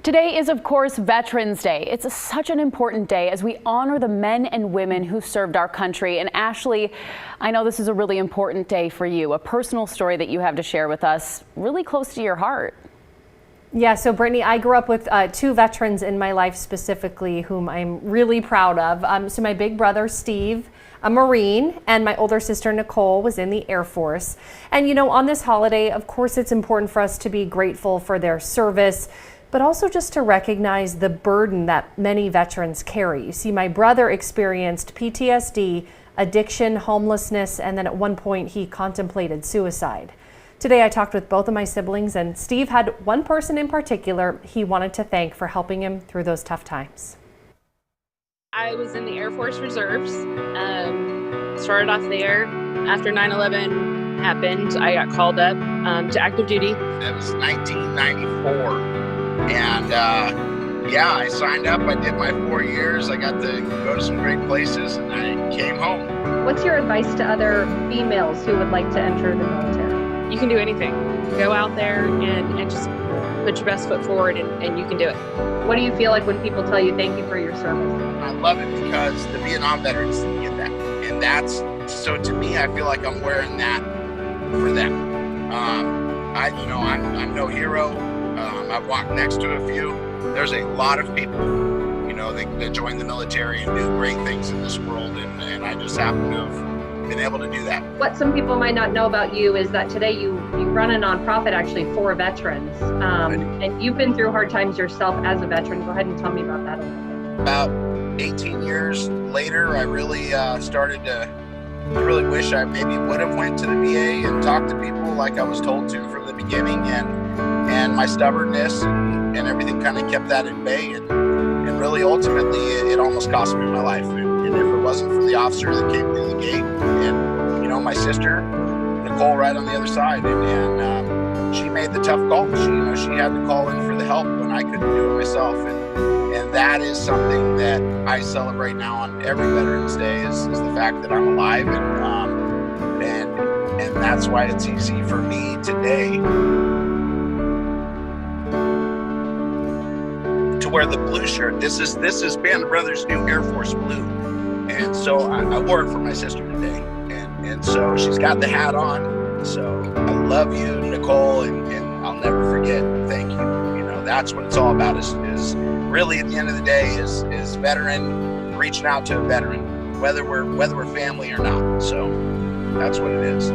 Today is, of course, Veterans Day. It's such an important day as we honor the men and women who served our country. And Ashley, I know this is a really important day for you, a personal story that you have to share with us, really close to your heart. Yeah, so Brittany, I grew up with two veterans in my life specifically whom I'm really proud of. So my big brother, Steve, a Marine, and my older sister, Nicole, was in the Air Force. And you know, on this holiday, of course, it's important for us to be grateful for their service, but also just to recognize the burden that many veterans carry. You see, my brother experienced PTSD, addiction, homelessness, and then at one point he contemplated suicide. Today I talked with both of my siblings, and Steve had one person in particular he wanted to thank for helping him through those tough times. I was in the Air Force Reserves, started off there. After 9/11 happened, I got called up to active duty. It was 1994. And yeah, I signed up. I did my 4 years. I got to go to some great places, and I came home. What's your advice to other females who would like to enter the military? You can do anything. Go out there and just put your best foot forward, and you can do it. What do you feel like when people tell you thank you for your service? I love it because the Vietnam veterans didn't get that. And that's, so to me, I feel like I'm wearing that for them. I'm no hero. I've walked next to a few. There's a lot of people, you know, that join the military and do great things in this world, and I just happen to have been able to do that. What some people might not know about you is that today you run a nonprofit actually for veterans, and you've been through hard times yourself as a veteran. Go ahead and tell me about that a little bit. About 18 years later, I really started to really wish I maybe would have went to the VA and talked to people like I was told to from the beginning, and my stubbornness and everything kind of kept that at bay, and really ultimately it almost cost me my life. And if it wasn't for the officer that came through the gate, and you know, my sister Nicole right on the other side, and she made the tough call. She had to call in for the help when I couldn't do it myself, and that is something that I celebrate now on every Veterans Day is the fact that I'm alive, and that's why it's easy for me today to wear the blue shirt. This is Band of Brothers' new Air Force blue, and so I wore it for my sister today, and so she's got the hat on. So I love you, Nicole, and I'll never forget. Thank you. You know, that's what it's all about. Is really at the end of the day is veteran reaching out to a veteran, whether we're family or not. So that's what it is.